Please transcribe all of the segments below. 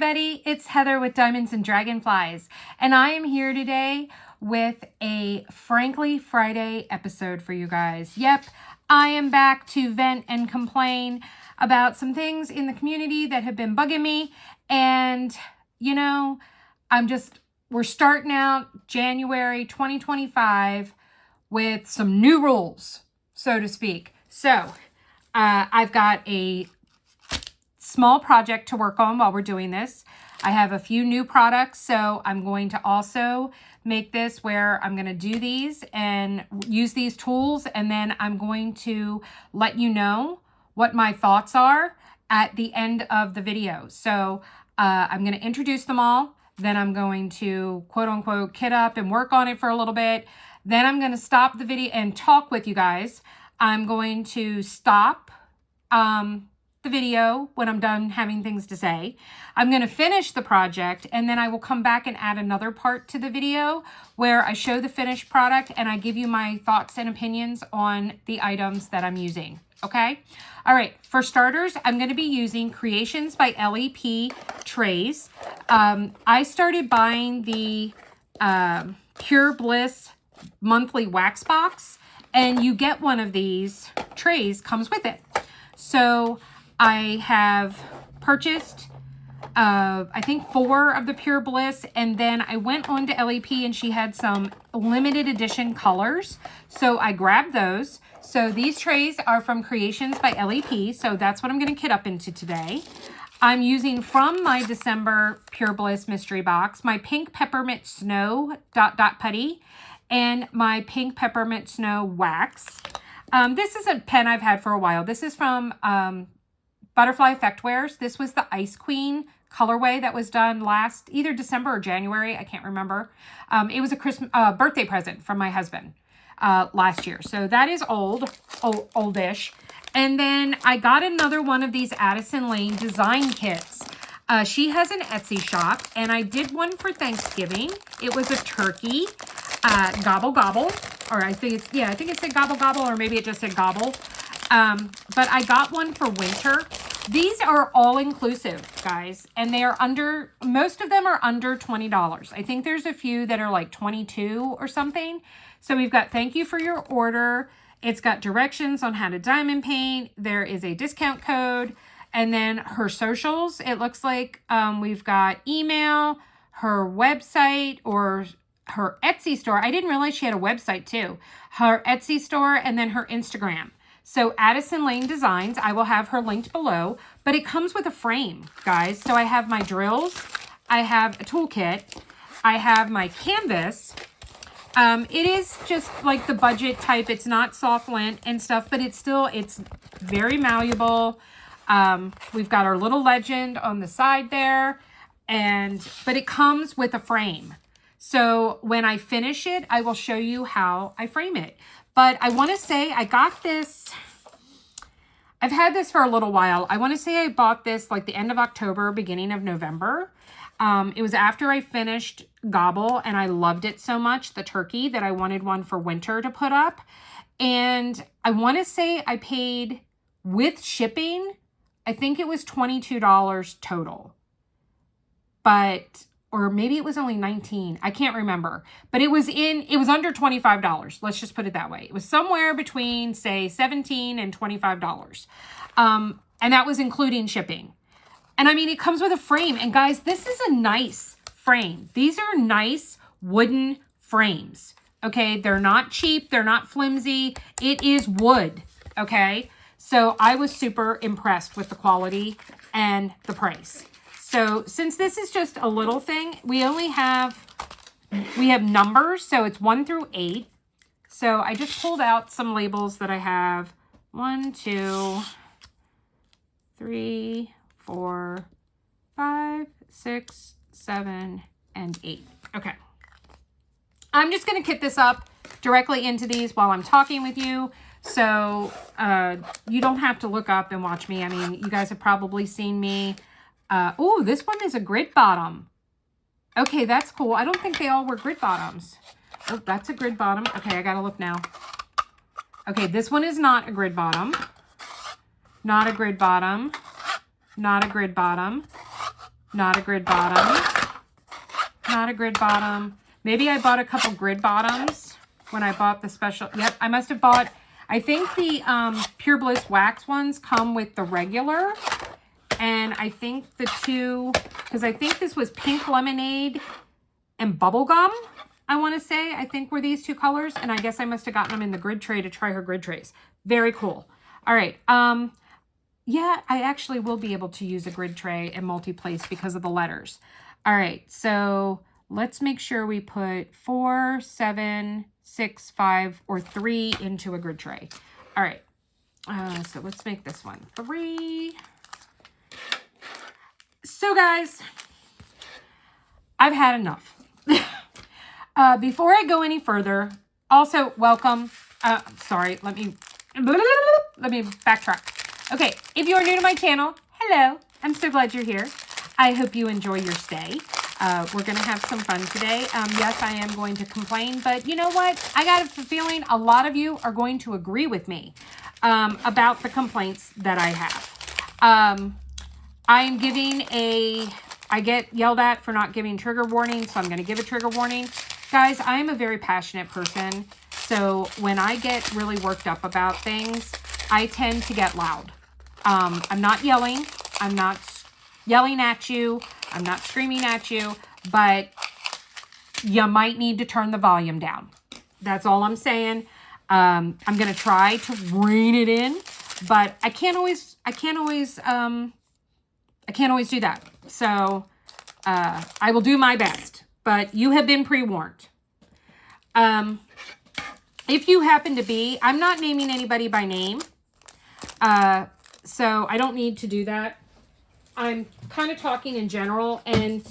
everybody, it's Heather with Diamonds and Dragonflies, and I am here today with a Frankly Friday episode for you guys. Yep, I am back to vent and complain about some things in the community that have been bugging me, and you know, we're starting out January 2025 with some new rules, so to speak. So, I've got a small project to work on while we're doing this. I have a few new products, so I'm going to also make this where I'm going to do these and use these tools, and then I'm going to let you know what my thoughts are at the end of the video. So I'm going to introduce them all, then I'm going to quote-unquote kit up and work on it for a little bit. Then I'm going to stop the video and talk with you guys. I'm going to stop the video when I'm done having things to say. I'm going to finish the project, and then I will come back and add another part to the video where I show the finished product and I give you my thoughts and opinions on the items that I'm using. Okay? All right. For starters, I'm going to be using Créations by Ellie P trays. I started buying the Pure Bliss monthly wax box, and you get one of these trays, comes with it. So I have purchased, I think 4 of the Pure Bliss, and then I went on to LEP and she had some limited edition colors. So I grabbed those. So these trays are from Créations by LEP. So that's what I'm going to kit up into today. I'm using from my December Pure Bliss mystery box, my Pink Peppermint Snow dot putty and my Pink Peppermint Snow wax. This is a pen I've had for a while. This is from Butterfly Effect Wares. This was the Ice Queen colorway that was done last either December or January. I can't remember. It was a Christmas birthday present from my husband last year. So that is oldish. And then I got another one of these Addison Lane design kits. She has an Etsy shop, and I did one for Thanksgiving. It was a turkey, gobble gobble, or I think it said gobble gobble, or maybe it just said gobble. But I got one for winter. These are all inclusive, guys, and they are most of them are under $20. I think there's a few that are like 22 or something. So we've got thank you for your order. It's got directions on how to diamond paint. There is a discount code, and then her socials. It looks like we've got email, her website, or her Etsy store. I didn't realize she had a website too. Her Etsy store, and then her Instagram. So Addison Lane Designs, I will have her linked below, but it comes with a frame, guys. So I have my drills, I have a toolkit, I have my canvas. It is just like the budget type. It's not soft lint and stuff, but it's very malleable. We've got our little legend on the side there, but it comes with a frame. So when I finish it, I will show you how I frame it. But I want to say I got this, I've had this for a little while. I want to say I bought this like the end of October, beginning of November. It was after I finished Gobble, and I loved it so much, the turkey, that I wanted one for winter to put up. And I want to say I paid, with shipping, I think it was $22 total. Or maybe it was only $19. I can't remember. But it was under $25. Let's just put it that way. It was somewhere between, say, $17 and $25. And that was including shipping. And I mean, it comes with a frame. And guys, this is a nice frame. These are nice wooden frames. Okay? They're not cheap. They're not flimsy. It is wood. Okay? So I was super impressed with the quality and the price. So since this is just a little thing, we have numbers. So it's 1 through 8. So I just pulled out some labels that I have. 1, 2, 3, 4, 5, 6, 7, and 8. Okay. I'm just going to kit this up directly into these while I'm talking with you. So you don't have to look up and watch me. I mean, you guys have probably seen me. Oh, this one is a grid bottom. Okay, that's cool. I don't think they all were grid bottoms. Oh, that's a grid bottom. Okay, I gotta look now. Okay, this one is not a grid bottom. Not a grid bottom. Not a grid bottom. Not a grid bottom. Not a grid bottom. Maybe I bought a couple grid bottoms when I bought the special. Yep, I must have bought, I think the Pure Bliss wax ones come with the regular. And I think the two, because I think this was pink lemonade and bubblegum, I want to say. I think were these two colors. And I guess I must have gotten them in the grid tray to try her grid trays. Very cool. All right. Yeah, I actually will be able to use a grid tray and multi-place because of the letters. All right. So let's make sure we put 4, 7, 6, 5, or 3 into a grid tray. All right. So let's make this one 3. So guys, I've had enough. Before I go any further, also welcome. Sorry, let me backtrack. Okay, if you are new to my channel, hello. I'm so glad you're here. I hope you enjoy your stay. We're going to have some fun today. Yes, I am going to complain, but you know what? I got a feeling a lot of you are going to agree with me about the complaints that I have. I'm giving I get yelled at for not giving trigger warnings, so I'm going to give a trigger warning. Guys, I am a very passionate person, so when I get really worked up about things, I tend to get loud. I'm not yelling. I'm not yelling at you. I'm not screaming at you, but you might need to turn the volume down. That's all I'm saying. I'm going to try to rein it in, but I can't always do that. So I will do my best, but you have been pre-warned. If you happen to be, I'm not naming anybody by name, so I don't need to do that. I'm kind of talking in general, and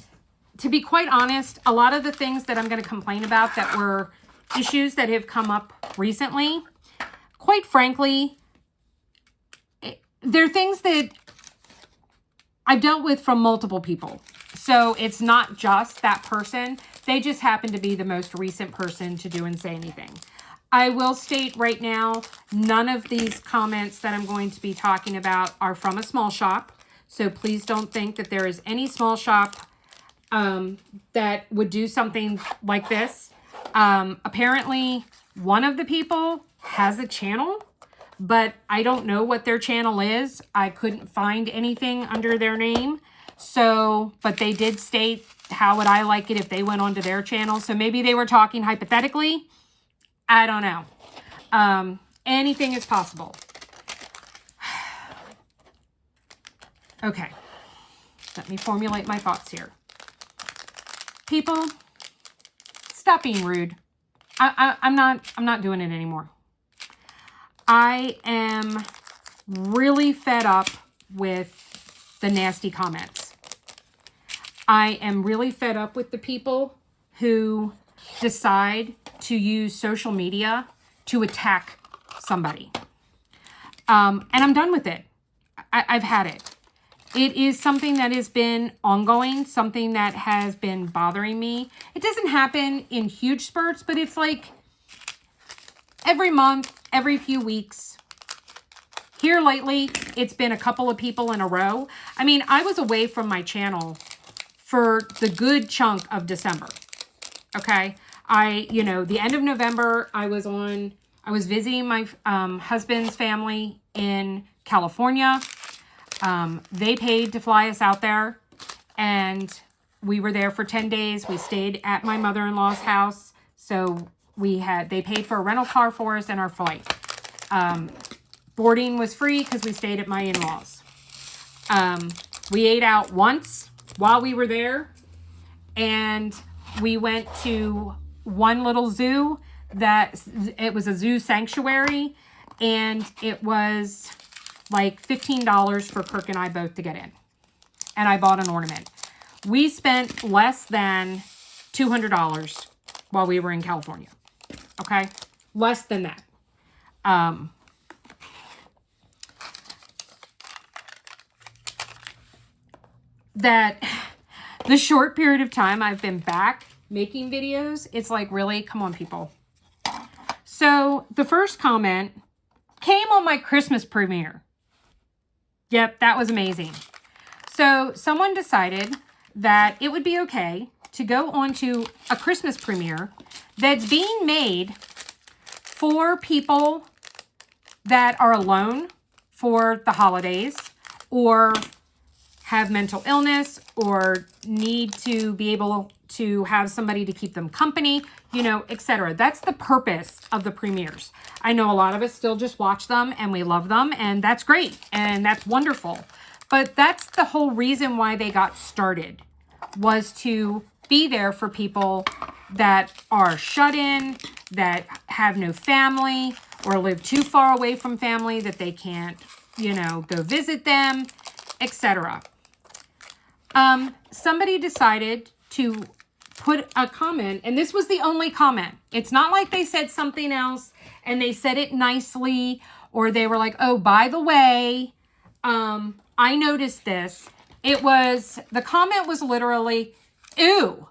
to be quite honest, a lot of the things that I'm going to complain about that were issues that have come up recently, quite frankly, they're things that I've dealt with from multiple people. So it's not just that person. They just happen to be the most recent person to do and say anything. I will state right now, none of these comments that I'm going to be talking about are from a small shop. So please don't think that there is any small shop that would do something like this. Apparently, one of the people has a channel, but I don't know what their channel is. I couldn't find anything under their name. So, but they did state how would I like it if they went onto their channel. So maybe they were talking hypothetically. I don't know. Anything is possible. Okay. Let me formulate my thoughts here. People, stop being rude. I'm not doing it anymore. I am really fed up with the nasty comments. I am really fed up with the people who decide to use social media to attack somebody. And I'm done with it. I've had it. It is something that has been ongoing, something that has been bothering me. It doesn't happen in huge spurts, but it's like every month, every few weeks. Here lately, it's been a couple of people in a row. I mean, I was away from my channel for the good chunk of December. Okay. The end of November, I was visiting my husband's family in California. They paid to fly us out there, and we were there for 10 days. We stayed at my mother-in-law's house. So they paid for a rental car for us and our flight. Boarding was free because we stayed at my in-laws. We ate out once while we were there, and we went to one little zoo it was a zoo sanctuary, and it was like $15 for Kirk and I both to get in. And I bought an ornament. We spent less than $200 while we were in California. Okay? Less than that. That the short period of time I've been back making videos, it's like, really? Come on, people. So the first comment came on my Christmas premiere. Yep, that was amazing. So someone decided that it would be okay to go onto a Christmas premiere that's being made for people that are alone for the holidays or have mental illness or need to be able to have somebody to keep them company, you know, etc. That's the purpose of the premieres. I know a lot of us still just watch them and we love them, and that's great and that's wonderful. But that's the whole reason why they got started, was to be there for people that are shut in, that have no family or live too far away from family that they can't, you know, go visit them, etc. Somebody decided to put a comment, and this was the only comment. It's not like they said something else and they said it nicely, or they were like, oh, by the way, I noticed this. The comment was literally, ew.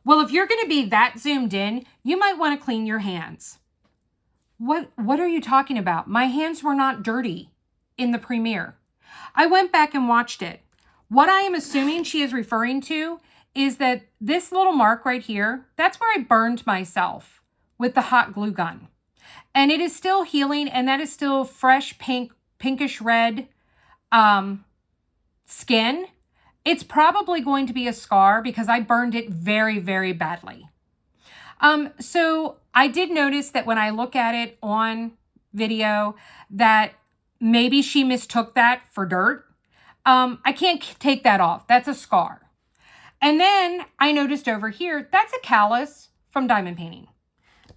Well, if you're going to be that zoomed in, you might want to clean your hands. What are you talking about? My hands were not dirty in the premiere. I went back and watched it. What I am assuming she is referring to is that this little mark right here, that's where I burned myself with the hot glue gun. And it is still healing, and that is still fresh pinkish red skin. It's probably going to be a scar because I burned it very, very badly. So I did notice that when I look at it on video that maybe she mistook that for dirt. I can't take that off. That's a scar. And then I noticed over here, that's a callus from diamond painting.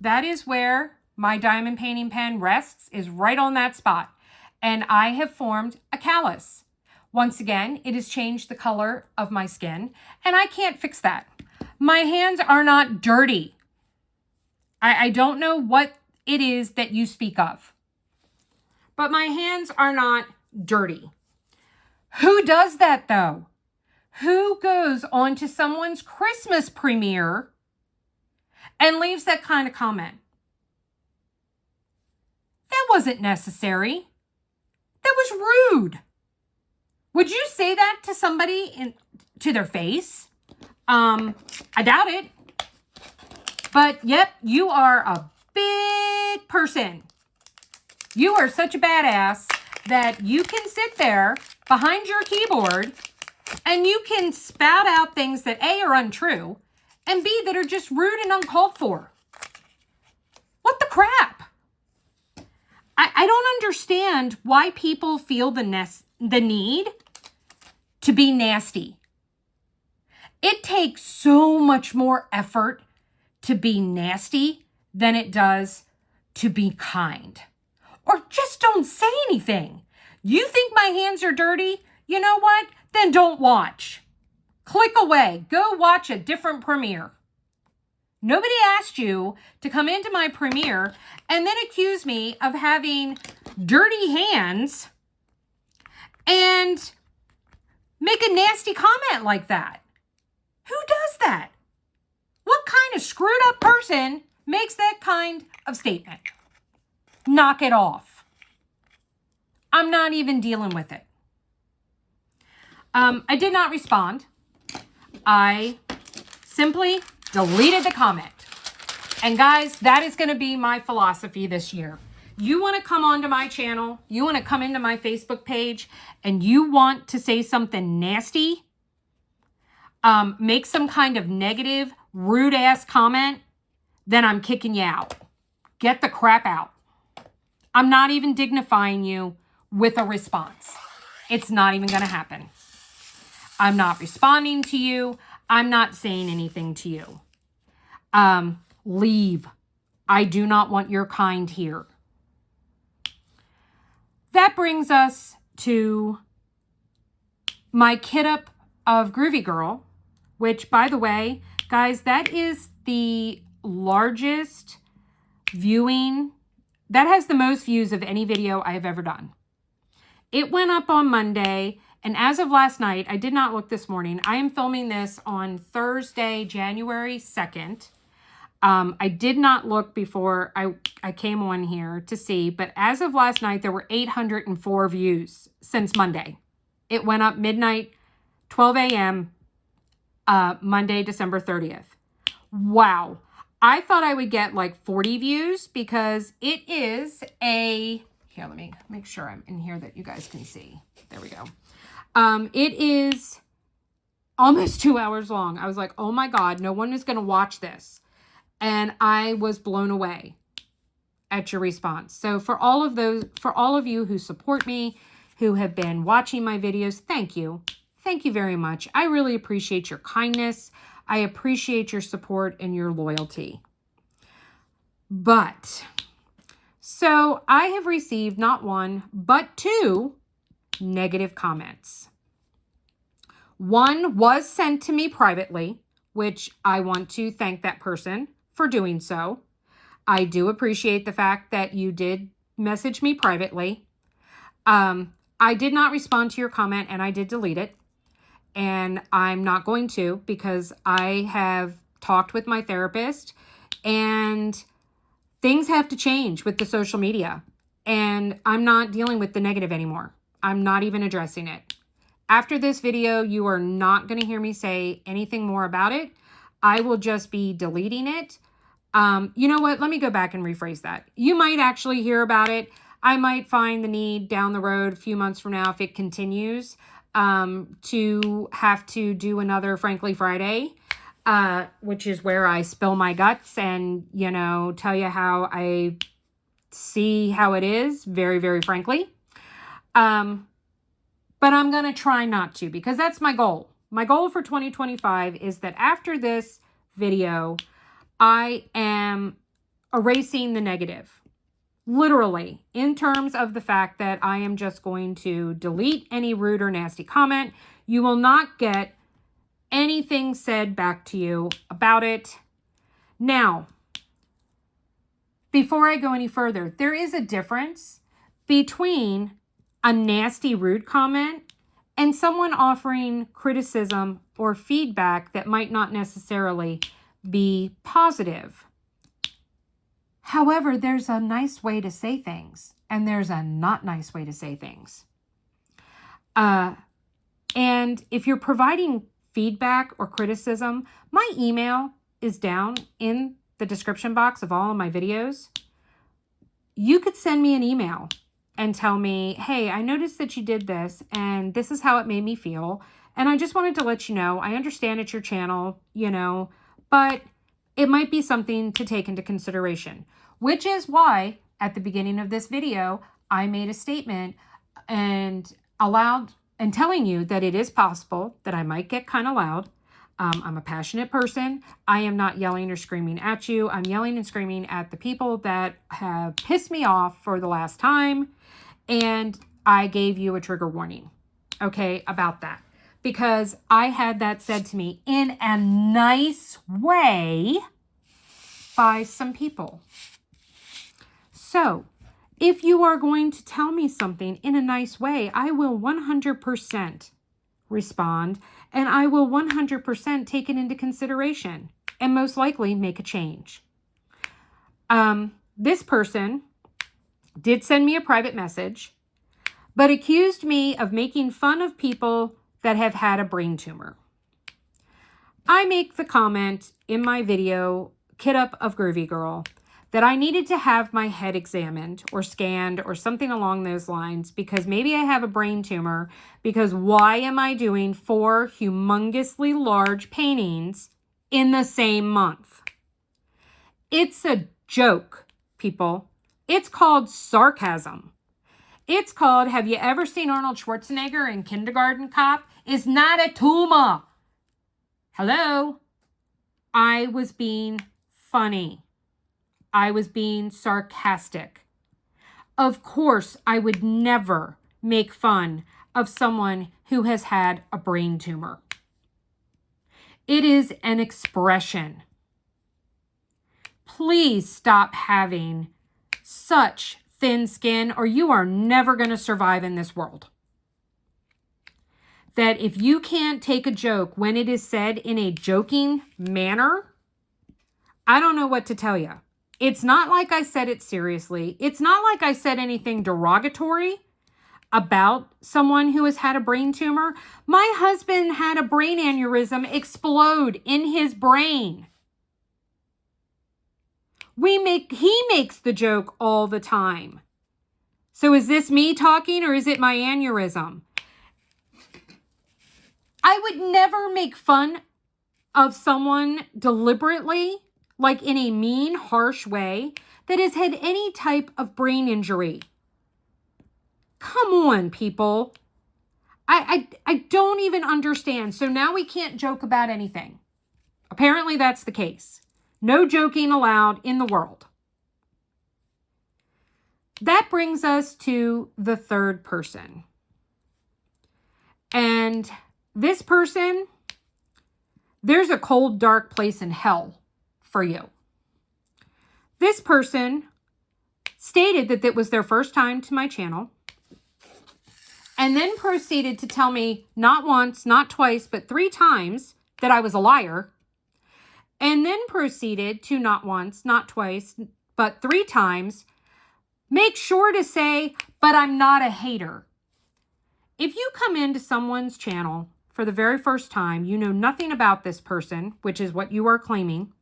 That is where my diamond painting pen rests, is right on that spot. And I have formed a callus. Once again, it has changed the color of my skin, and I can't fix that. My hands are not dirty. I don't know what it is that you speak of, but my hands are not dirty. Who does that though? Who goes onto someone's Christmas premiere and leaves that kind of comment? That wasn't necessary. That was rude. Would you say that to somebody to their face? I doubt it. But yep, you are a big person. You are such a badass that you can sit there behind your keyboard and you can spout out things that A, are untrue, and B, that are just rude and uncalled for. What the crap? I don't understand why people feel the need to be nasty. It takes so much more effort to be nasty than it does to be kind. Or just don't say anything. You think my hands are dirty? You know what? Then don't watch. Click away. Go watch a different premiere. Nobody asked you to come into my premiere and then accuse me of having dirty hands and make a nasty comment like that. Who does that? What kind of screwed up person makes that kind of statement? Knock it off. I'm not even dealing with it. I did not respond. I simply deleted the comment. And guys, that is going to be my philosophy this year. You want to come onto my channel, you want to come into my Facebook page, and you want to say something nasty, make some kind of negative, rude ass comment, then I'm kicking you out. Get the crap out. I'm not even dignifying you with a response. It's not even going to happen. I'm not responding to you. I'm not saying anything to you. Leave. I do not want your kind here. That brings us to my kit up of Groovy Girl, which, by the way, guys, that is the largest viewing. That has the most views of any video I've ever done. It went up on Monday, and as of last night, I did not look this morning. I am filming this on Thursday, January 2nd. I did not look before I came on here to see, but as of last night, there were 804 views since Monday. It went up midnight, 12 a.m., Monday, December 30th. Wow. I thought I would get like 40 views because it is a, here, let me make sure I'm in here that you guys can see. There we go. It is almost 2 hours long. I was like, oh my God, no one is going to watch this. And I was blown away at your response. So for all of you who support me, who have been watching my videos, thank you. Thank you very much. I really appreciate your kindness. I appreciate your support and your loyalty. But, so I have received not one, but 2 negative comments. One was sent to me privately, which I want to thank that person for doing so. I do appreciate the fact that you did message me privately. I did not respond to your comment and I did delete it. And I'm not going to because I have talked with my therapist and things have to change with the social media. And I'm not dealing with the negative anymore. I'm not even addressing it. After this video, you are not going to hear me say anything more about it. I will just be deleting it. You know what? Let me go back and rephrase that. You might actually hear about it. I might find the need down the road a few months from now if it continues to have to do another Frankly Friday, which is where I spill my guts and, you know, tell you how I see how it is, very, very frankly. But I'm going to try not to because that's my goal. My goal for 2025 is that after this video, I am erasing the negative. Literally, in terms of the fact that I am just going to delete any rude or nasty comment. You will not get anything said back to you about it. Now, before I go any further, there is a difference between a nasty, rude comment and someone offering criticism or feedback that might not necessarily be positive. However, there's a nice way to say things and there's a not nice way to say things. And if you're providing feedback or criticism, my email is down in the description box of all of my videos. You could send me an email and tell me, hey, I noticed that you did this and this is how it made me feel. And I just wanted to let you know, I understand it's your channel, you know, but it might be something to take into consideration, which is why at the beginning of this video, I made a statement and telling you that it is possible that I might get kind of loud. I'm a passionate person. I am not yelling or screaming at you. I'm yelling and screaming at the people that have pissed me off for the last time. And I gave you a trigger warning, okay, about that. Because I had that said to me in a nice way by some people. So, if you are going to tell me something in a nice way, I will 100% respond and I will 100% take it into consideration and most likely make a change. This person did send me a private message, but accused me of making fun of people that have had a brain tumor. I make the comment in my video, Kid Up of Groovy Girl, that I needed to have my head examined or scanned or something along those lines because maybe I have a brain tumor, because why am I doing 4 humongously large paintings in the same month? It's a joke, people. It's called sarcasm. It's called, have you ever seen Arnold Schwarzenegger in Kindergarten Cop? It's not a tumor. Hello? I was being funny. I was being sarcastic. Of course, I would never make fun of someone who has had a brain tumor. It is an expression. Please stop having such thin skin or you are never going to survive in this world. That if you can't take a joke when it is said in a joking manner, I don't know what to tell you. It's not like I said it seriously. It's not like I said anything derogatory. about someone who has had a brain tumor. My husband had a brain aneurysm explode in his brain. He makes the joke all the time. So is this me talking or is it my aneurysm? I would never make fun of someone deliberately, like in a mean, harsh way, that has had any type of brain injury. Come on, people. I don't even understand. So now we can't joke about anything. Apparently that's the case. No joking allowed in the world. That brings us to the third person. And this person, there's a cold, dark place in hell for you. This person stated that it was their first time to my channel, and then proceeded to tell me not once, not twice, but 3 times that I was a liar. And then proceeded to not once, not twice, but 3 times make sure to say, but I'm not a hater. If you come into someone's channel for the very first time, you know nothing about this person, which is what you are claiming,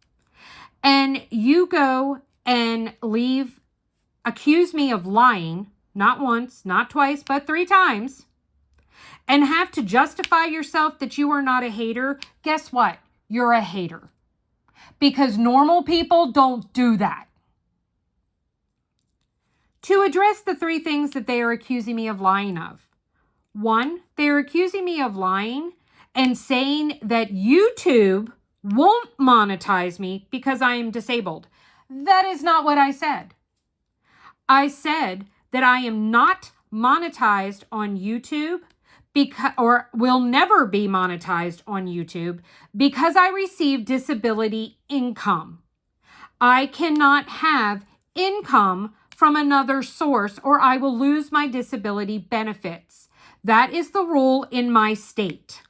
and you go and accuse me of lying, not once, not twice, but 3 times, and have to justify yourself that you are not a hater, guess what? You're a hater. Because normal people don't do that. To address the 3 things that they are accusing me of lying of. 1, they are accusing me of lying and saying that YouTube won't monetize me because I am disabled. That is not what I said. I said that I am not monetized on YouTube or will never be monetized on YouTube because I receive disability income. I cannot have income from another source or I will lose my disability benefits. That is the rule in my state.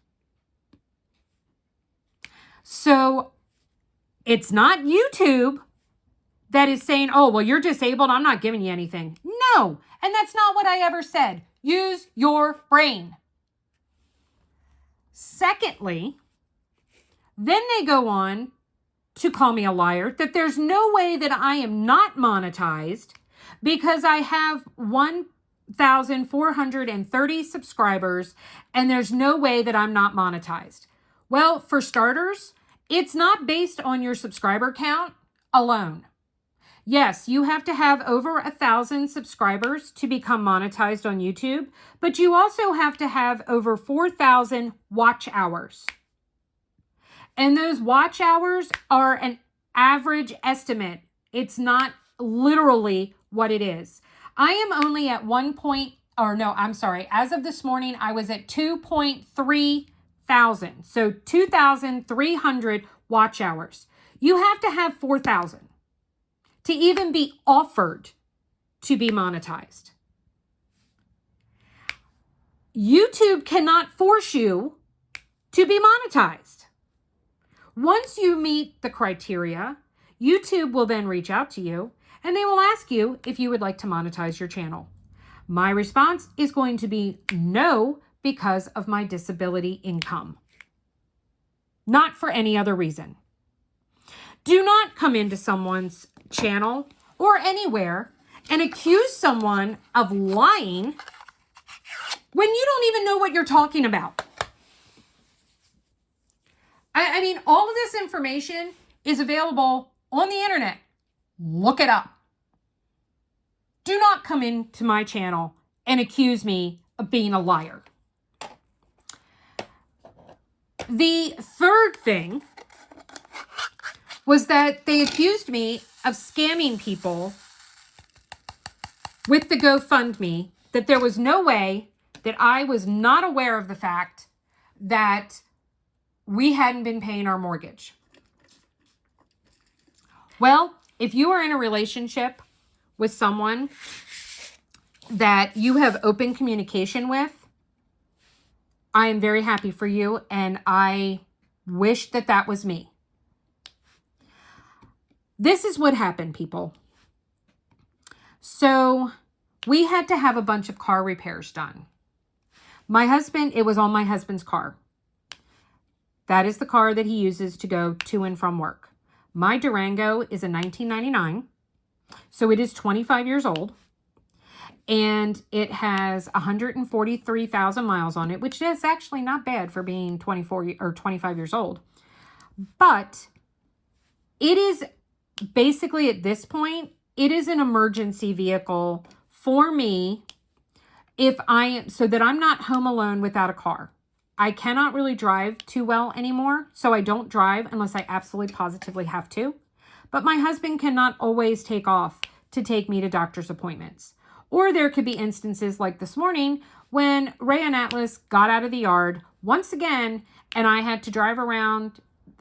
So it's not YouTube that is saying, oh, well, you're disabled, I'm not giving you anything. No, and that's not what I ever said. Use your brain. Secondly, then they go on to call me a liar, that there's no way that I am not monetized because I have 1,430 subscribers and there's no way that I'm not monetized. Well, for starters, it's not based on your subscriber count alone. Yes, you have to have over 1,000 subscribers to become monetized on YouTube, but you also have to have over 4,000 watch hours. And those watch hours are an average estimate. It's not literally what it is. I am only at as of this morning, I was at 2.3 thousand. So 2,300 watch hours. You have to have 4,000 to even be offered to be monetized. YouTube cannot force you to be monetized. Once you meet the criteria, YouTube will then reach out to you and they will ask you if you would like to monetize your channel. My response is going to be no, because of my disability income. Not for any other reason. Do not come into someone's channel or anywhere and accuse someone of lying when you don't even know what you're talking about. I mean, all of this information is available on the internet. Look it up. Do not come into my channel and accuse me of being a liar. The third thing was that they accused me of scamming people with the GoFundMe, that there was no way that I was not aware of the fact that we hadn't been paying our mortgage. Well, if you are in a relationship with someone that you have open communication with, I am very happy for you, and I wish that that was me. This is what happened, people. So we had to have a bunch of car repairs done. My husband, it was on my husband's car. That is the car that he uses to go to and from work. My Durango is a 1999, so it is 25 years old, and it has 143,000 miles on it, which is actually not bad for being 24 or 25 years old. But it is basically, at this point, it is an emergency vehicle for me so that I'm not home alone without a car. I cannot really drive too well anymore, so I don't drive unless I absolutely positively have to. But my husband cannot always take off to take me to doctor's appointments. Or there could be instances like this morning when Ray and Atlas got out of the yard once again, and I had to drive around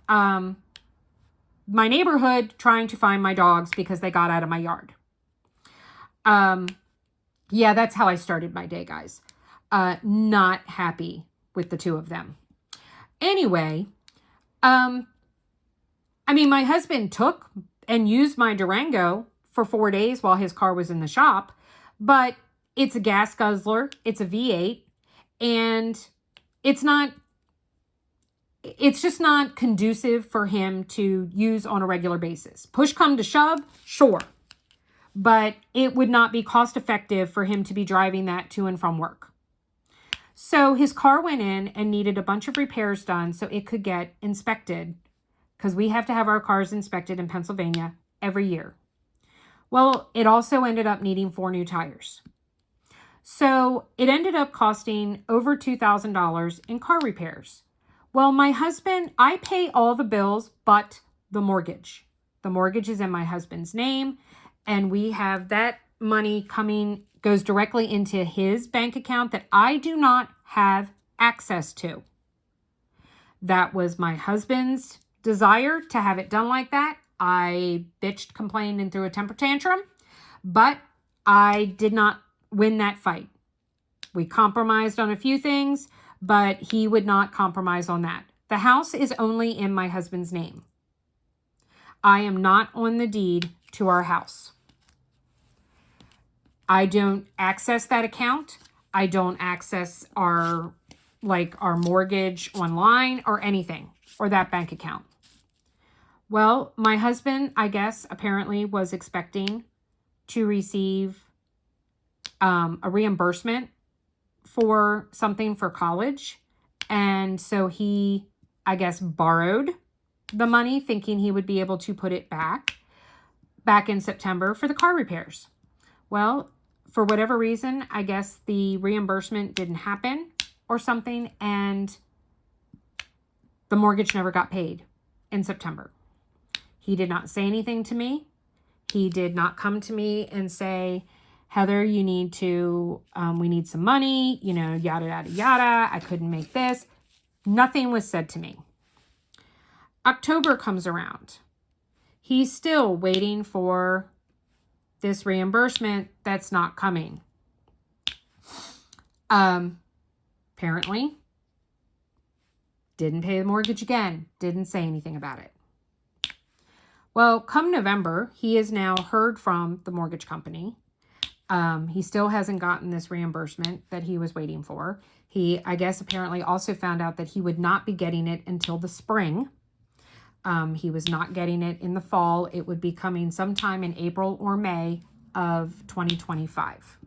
my neighborhood trying to find my dogs because they got out of my yard. Yeah, that's how I started my day, guys. Not happy with the two of them. Anyway, my husband took and used my Durango for 4 days while his car was in the shop, but it's a gas guzzler, it's a V8, and it's just not conducive for him to use on a regular basis. Push come to shove, sure. But it would not be cost effective for him to be driving that to and from work. So his car went in and needed a bunch of repairs done so it could get inspected, because we have to have our cars inspected in Pennsylvania every year. Well, it also ended up needing 4 new tires. So it ended up costing over $2,000 in car repairs. Well, my husband, I pay all the bills but the mortgage. The mortgage is in my husband's name, and we have that money goes directly into his bank account that I do not have access to. That was my husband's desire to have it done like that. I bitched, complained, and threw a temper tantrum, but I did not win that fight. We compromised on a few things, but he would not compromise on that. The house is only in my husband's name. I am not on the deed to our house. I don't access that account. I don't access our mortgage online or anything, or that bank account. Well, my husband, I guess, apparently was expecting to receive a reimbursement for something for college. And so he, I guess, borrowed the money thinking he would be able to put it back in September for the car repairs. Well, for whatever reason, I guess the reimbursement didn't happen or something, and the mortgage never got paid in September. He did not say anything to me. He did not come to me and say, Heather, we need some money, yada, yada, yada. I couldn't make this. Nothing was said to me. October comes around. He's still waiting for this reimbursement that's not coming. Apparently, didn't pay the mortgage again. Didn't say anything about it. Well, come November, he has now heard from the mortgage company. He still hasn't gotten this reimbursement that he was waiting for. He, I guess, apparently also found out that he would not be getting it until the spring. He was not getting it in the fall. It would be coming sometime in April or May of 2025.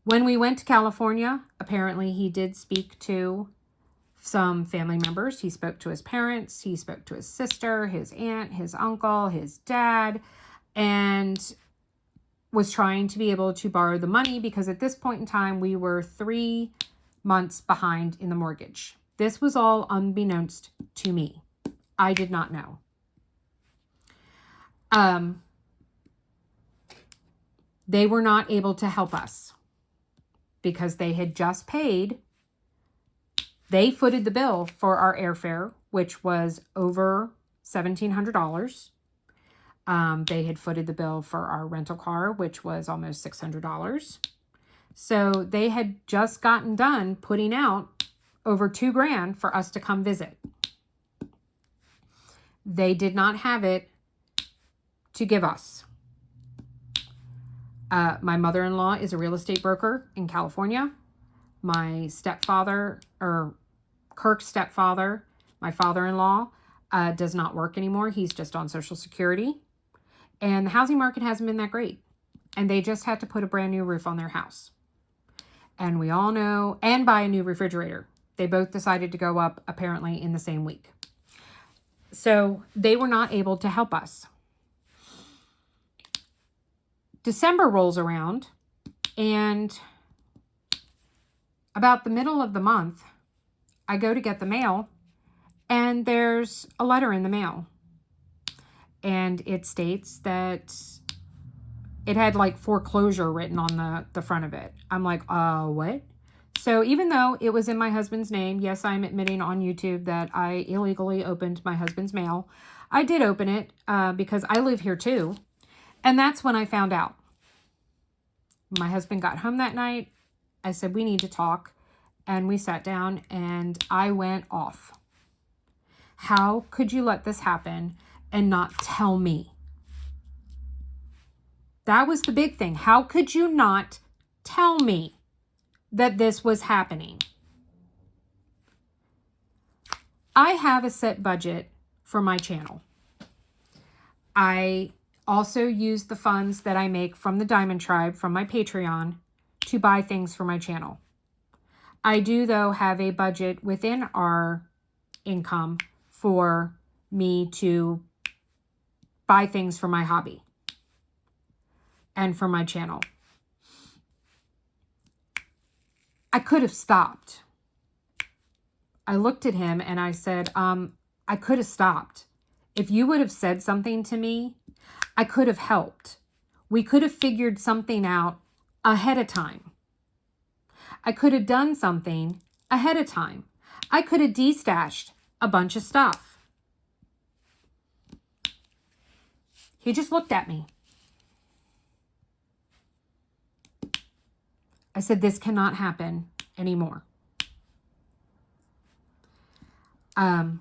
When we went to California, apparently he did speak to some family members. He spoke to his parents. He spoke to his sister, his aunt, his uncle, his dad, and was trying to be able to borrow the money because at this point in time, we were 3 months behind in the mortgage. This was all unbeknownst to me. I did not know. They were not able to help us because they had just paid. They footed the bill for our airfare, which was over $1,700. They had footed the bill for our rental car, which was almost $600. So they had just gotten done putting out over $2,000 for us to come visit. They did not have it to give us. My mother-in-law is a real estate broker in California. My stepfather, or Kirk's stepfather, my father-in-law, does not work anymore. He's just on Social Security. And the housing market hasn't been that great. And they just had to put a brand new roof on their house. And we all know, and buy a new refrigerator. They both decided to go up apparently in the same week. So they were not able to help us. December rolls around, and about the middle of the month, I go to get the mail, and there's a letter in the mail. And it states that it had like foreclosure written on the front of it. I'm like, what? So even though it was in my husband's name, yes, I'm admitting on YouTube that I illegally opened my husband's mail. I did open it because I live here too. And that's when I found out. My husband got home that night. I said, we need to talk. And we sat down and I went off. How could you let this happen and not tell me? That was the big thing. How could you not tell me that this was happening? I have a set budget for my channel. I also use the funds that I make from the Diamond Tribe, from my Patreon, to buy things for my channel. I do, though, have a budget within our income for me to buy things for my hobby and for my channel. I could have stopped. I looked at him and I said, I could have stopped. If you would have said something to me, I could have helped. We could have figured something out ahead of time. I could have done something ahead of time. I could have destashed a bunch of stuff. He just looked at me. I said, this cannot happen anymore. I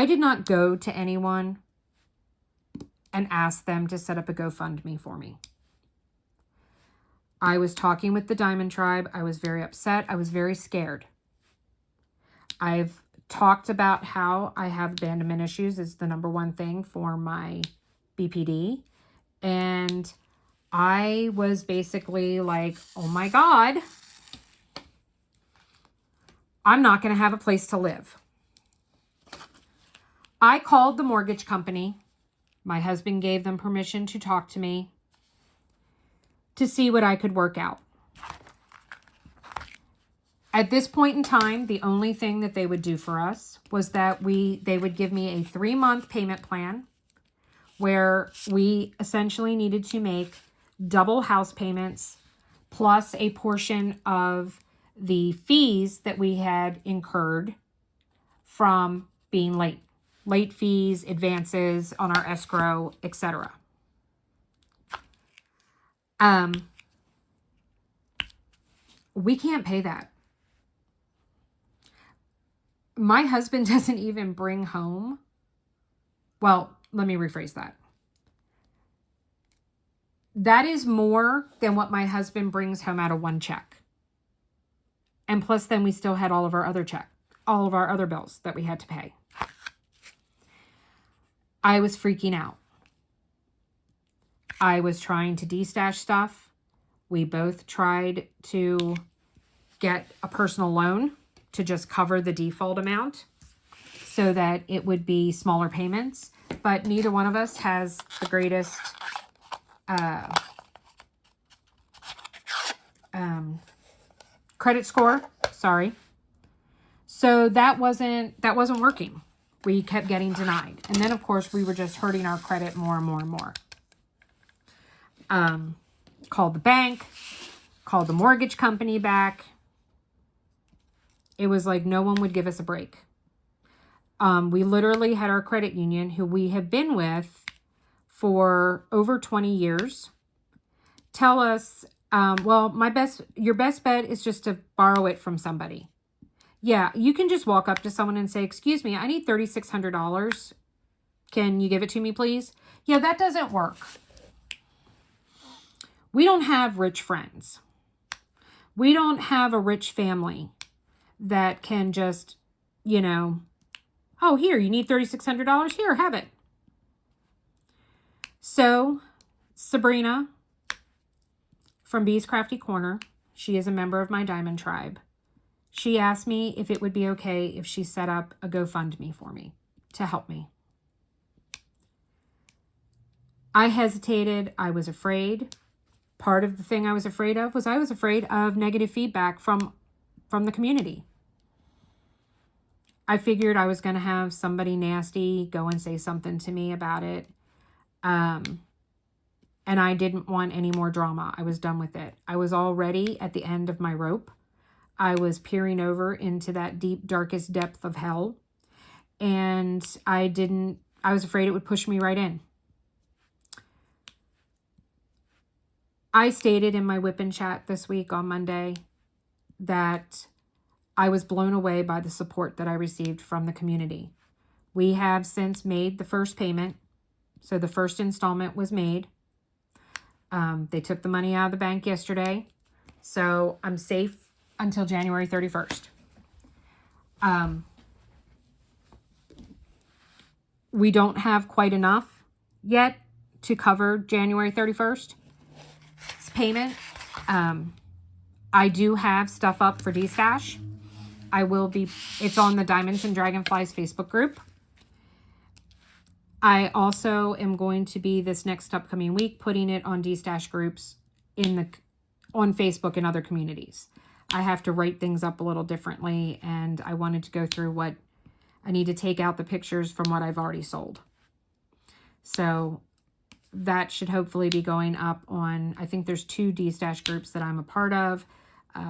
did not go to anyone and ask them to set up a GoFundMe for me. I was talking with the Diamond Tribe. I was very upset. I was very scared. I've talked about how I have abandonment issues is the #1 thing for my BPD. And I was basically like, oh my God, I'm not going to have a place to live. I called the mortgage company. My husband gave them permission to talk to me to see what I could work out. At this point in time, the only thing that they would do for us was that they would give me a 3-month payment plan where we essentially needed to make double house payments plus a portion of the fees that we had incurred from being late. Late fees, advances on our escrow, etc. We can't pay that. My husband doesn't even bring home. Well, let me rephrase that. That is more than what my husband brings home out of one check. And plus then we still had all of our other bills that we had to pay. I was freaking out. I was trying to destash stuff. We both tried to get a personal loan to just cover the default amount so that it would be smaller payments. But neither one of us has the greatest credit score. Sorry. So that wasn't working. We kept getting denied. And then, of course, we were just hurting our credit more and more and more. Called the bank, called the mortgage company back. It was like no one would give us a break. We literally had our credit union, who we have been with for over 20 years, tell us, well, your best bet is just to borrow it from somebody. Yeah, you can just walk up to someone and say, excuse me, I need $3,600. Can you give it to me, please? Yeah, that doesn't work. we don't have rich friends. We don't have a rich family that can just, you know, oh, here, you need $3,600? Here, have it. So, Sabrina from Bee's Crafty Corner, she is a member of my Diamond Tribe. She asked me if it would be okay if she set up a GoFundMe for me to help me. I hesitated. I was afraid. Part of the thing I was afraid of was I was afraid of negative feedback from the community. I figured I was going to have somebody nasty go and say something to me about it. And I didn't want any more drama. I was done with it. I was already at the end of my rope. I was peering over into that deep, darkest depth of hell. And I was afraid it would push me right in. I stated in my whip and chat this week on Monday that I was blown away by the support that I received from the community. We have since made the first payment. So the first installment was made. They took the money out of the bank yesterday. So I'm safe until January 31st. We don't have quite enough yet to cover January 31st. Payment. I do have stuff up for D-Stash. It's on the Diamonds and Dragonflies Facebook group. I also am going to be this next upcoming week putting it on D-Stash groups on Facebook and other communities. I have to write things up a little differently, and I wanted to go through what I need to take out the pictures from what I've already sold. So that should hopefully be going up on, I think there's 2 D-Stash groups that I'm a part of.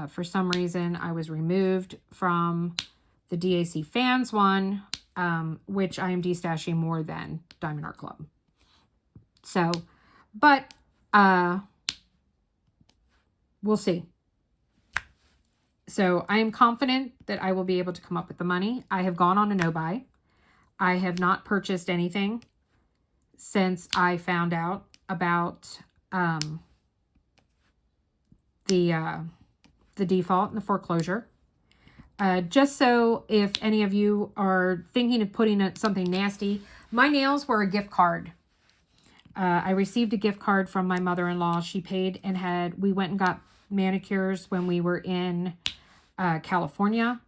For some reason, I was removed from the DAC fans one, which I am D-Stashing more than Diamond Art Club. So, but we'll see. So I am confident that I will be able to come up with the money. I have gone on a no-buy. I have not purchased anything since I found out about the default and the foreclosure. Just so if any of you are thinking of putting something nasty, my nails were a gift card. I received a gift card from my mother-in-law. She paid and we went and got manicures when we were in California.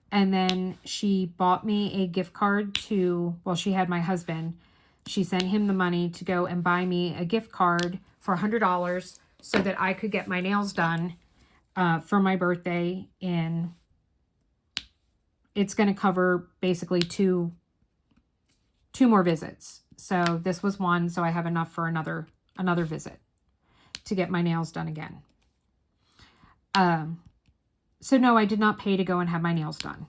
And then she bought me a gift card she had my husband. She sent him the money to go and buy me a gift card for $100 so that I could get my nails done for my birthday. It's going to cover basically two more visits. So this was one, so I have enough for another visit to get my nails done again. So no, I did not pay to go and have my nails done.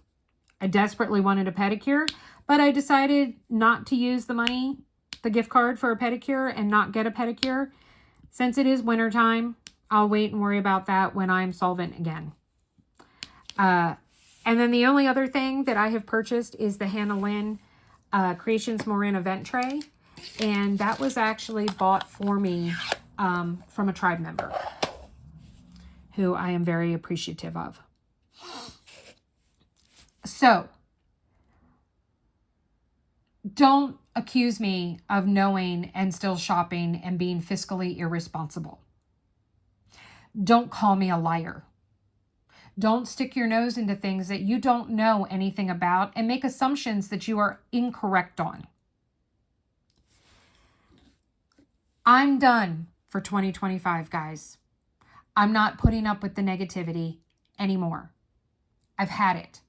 I desperately wanted a pedicure, but I decided not to use the gift card for a pedicure and not get a pedicure. Since it is wintertime, I'll wait and worry about that when I'm solvent again. And then the only other thing that I have purchased is the Hannah Lynn Créations Morin event tray. And that was actually bought for me from a tribe member who I am very appreciative of. So, don't accuse me of knowing and still shopping and being fiscally irresponsible. Don't call me a liar. Don't stick your nose into things that you don't know anything about and make assumptions that you are incorrect on. I'm done for 2025, guys. I'm not putting up with the negativity anymore. I've had it.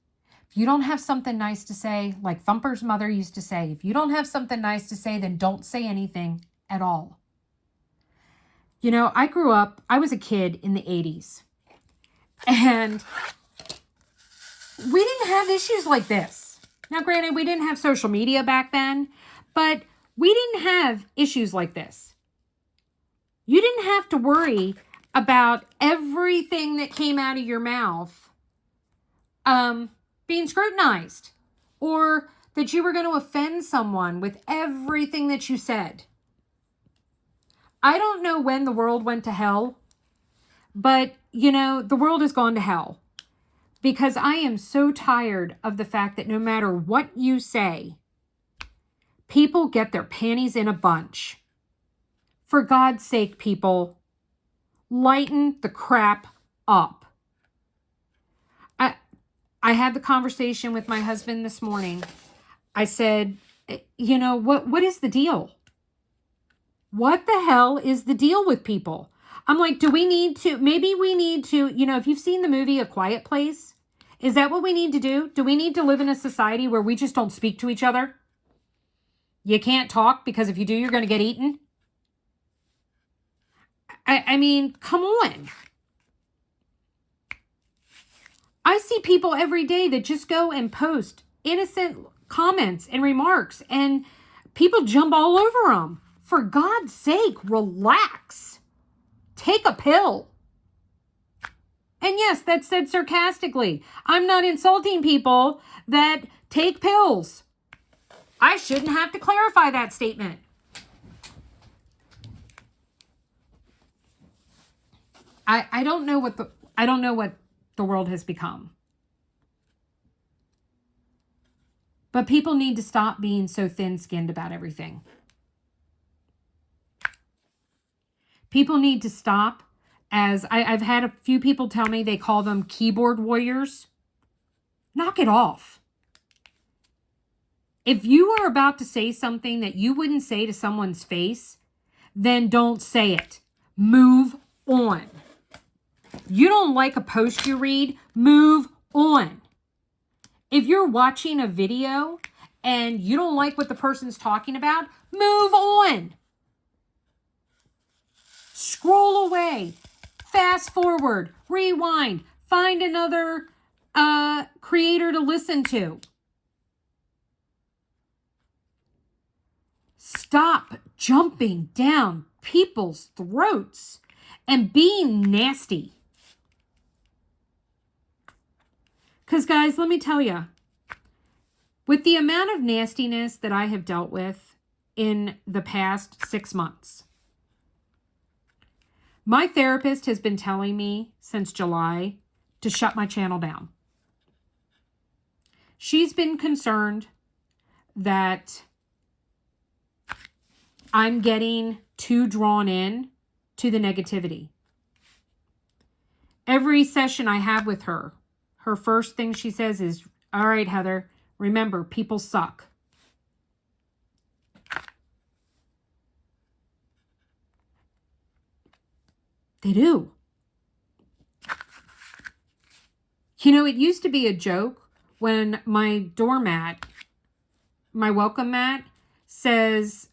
If you don't have something nice to say, like Thumper's mother used to say, if you don't have something nice to say, then don't say anything at all. You know, I was a kid in the 80s. And we didn't have issues like this. Now, granted, we didn't have social media back then, but we didn't have issues like this. You didn't have to worry about everything that came out of your mouth being scrutinized, or that you were going to offend someone with everything that you said. I don't know when the world went to hell, but, you know, the world has gone to hell. Because I am so tired of the fact that no matter what you say, people get their panties in a bunch. For God's sake, people, lighten the crap up. I had the conversation with my husband this morning. I said, you know, what is the deal? What the hell is the deal with people? I'm like, maybe we need to, you know, if you've seen the movie A Quiet Place, is that what we need to do? Do we need to live in a society where we just don't speak to each other? You can't talk because if you do, you're going to get eaten. I mean, come on. I see people every day that just go and post innocent comments and remarks, and people jump all over them. For God's sake, relax. Take a pill. And yes, that's said sarcastically. I'm not insulting people that take pills. I shouldn't have to clarify that statement. I don't know what the world has become. But people need to stop being so thin-skinned about everything. People need to stop, as I've had a few people tell me they call them keyboard warriors. Knock it off. If you are about to say something that you wouldn't say to someone's face, then don't say it. Move on. You don't like a post you read, move on. If you're watching a video and you don't like what the person's talking about, move on. Scroll away. Fast forward. Rewind. Find another creator to listen to. Stop jumping down people's throats and being nasty. Because, guys, let me tell you, with the amount of nastiness that I have dealt with in the past 6 months, my therapist has been telling me since July to shut my channel down. She's been concerned that I'm getting too drawn in to the negativity. Every session I have with her, her first thing she says is, all right, Heather, remember, people suck. They do. You know, it used to be a joke when my doormat, my welcome mat, says,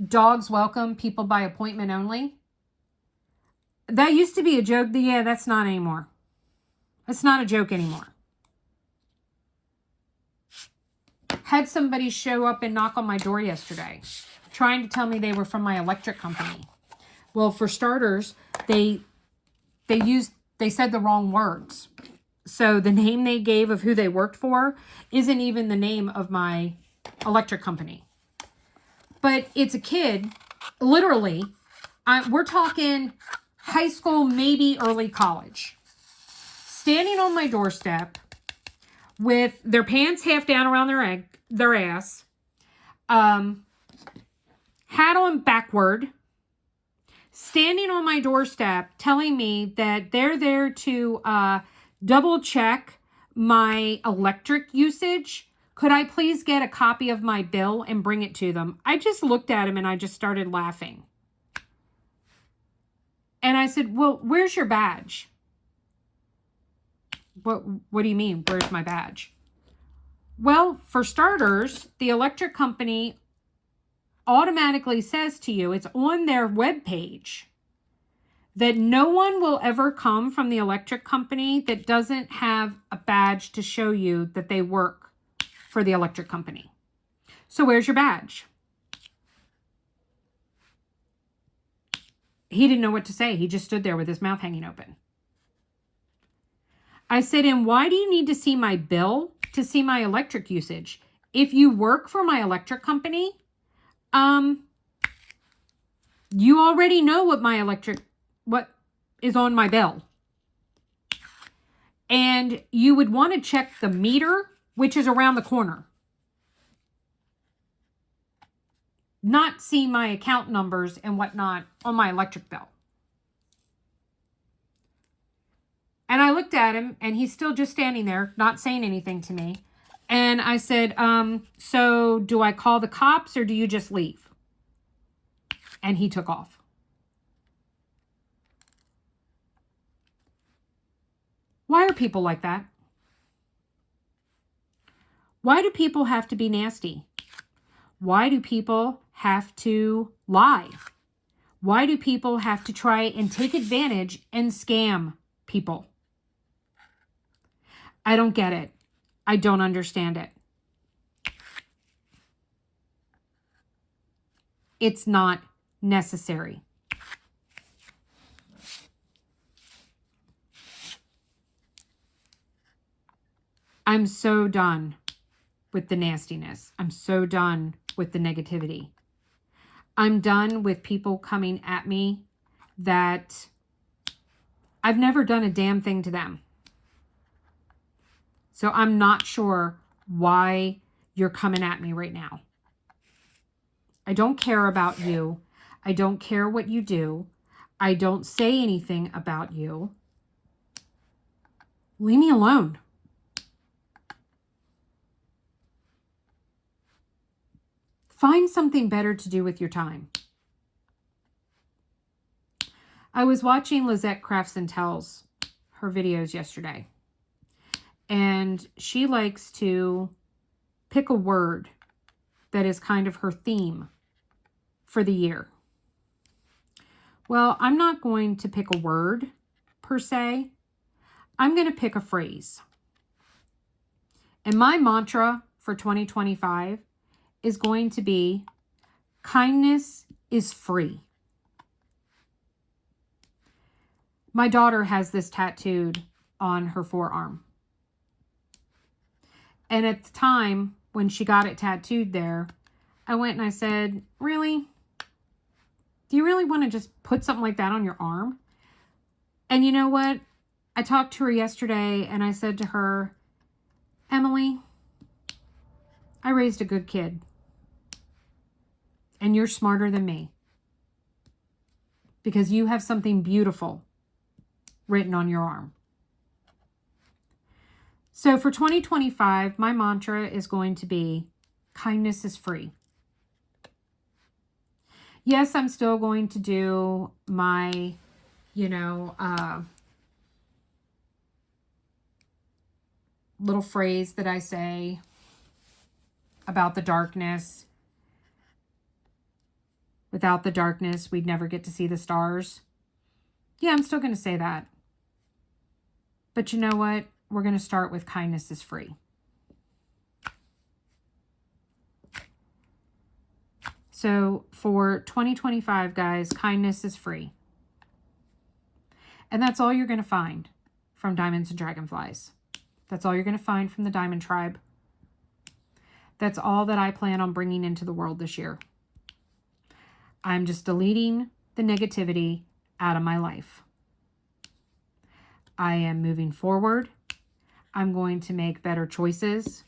dogs welcome, people by appointment only. That used to be a joke. Yeah, that's not anymore. It's not a joke anymore. Had somebody show up and knock on my door yesterday, trying to tell me they were from my electric company. Well, for starters, they said the wrong words. So the name they gave of who they worked for isn't even the name of my electric company. But it's a kid, literally, we're talking high school, maybe early college, standing on my doorstep with their pants half down around their ass, hat on backward, standing on my doorstep telling me that they're there to double check my electric usage. Could I please get a copy of my bill and bring it to them? I just looked at him and I just started laughing. And I said, well, where's your badge? What do you mean, where's my badge? Well, for starters, the electric company automatically says to you, it's on their webpage, that no one will ever come from the electric company that doesn't have a badge to show you that they work for the electric company. So where's your badge? He didn't know what to say. He just stood there with his mouth hanging open. I said, and why do you need to see my bill to see my electric usage? If you work for my electric company, You already know what is on my bill. And you would want to check the meter, which is around the corner. Not see my account numbers and whatnot on my electric bill. And I looked at him, and he's still just standing there, not saying anything to me. And I said, so do I call the cops or do you just leave? And he took off. Why are people like that? Why do people have to be nasty? Why do people have to lie? Why do people have to try and take advantage and scam people? I don't get it. I don't understand it. It's not necessary. I'm so done with the nastiness. I'm so done with the negativity. I'm done with people coming at me that I've never done a damn thing to them. So I'm not sure why you're coming at me right now. I don't care about you. I don't care what you do. I don't say anything about you. Leave me alone. Find something better to do with your time. I was watching Lizette Crafts and Tells, her videos yesterday. And she likes to pick a word that is kind of her theme for the year. Well, I'm not going to pick a word per se. I'm going to pick a phrase. And my mantra for 2025 is going to be, kindness is free. My daughter has this tattooed on her forearm. And at the time when she got it tattooed there, I went and I said, really? Do you really want to just put something like that on your arm? And you know what? I talked to her yesterday and I said to her, Emily, I raised a good kid. And you're smarter than me. Because you have something beautiful written on your arm. So for 2025, my mantra is going to be, kindness is free. Yes, I'm still going to do my, little phrase that I say about the darkness. Without the darkness, we'd never get to see the stars. Yeah, I'm still going to say that. But you know what? We're going to start with kindness is free. So for 2025, guys, kindness is free. And that's all you're going to find from Diamonds and Dragonflies. That's all you're going to find from the Diamond Tribe. That's all that I plan on bringing into the world this year. I'm just deleting the negativity out of my life. I am moving forward. I'm going to make better choices.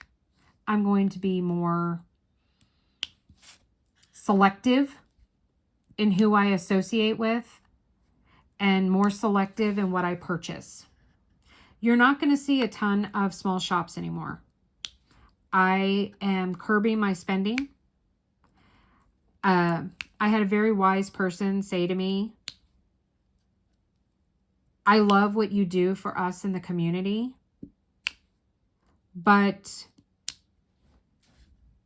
I'm going to be more selective in who I associate with and more selective in what I purchase. You're not going to see a ton of small shops anymore. I am curbing my spending. I had a very wise person say to me, I love what you do for us in the community, but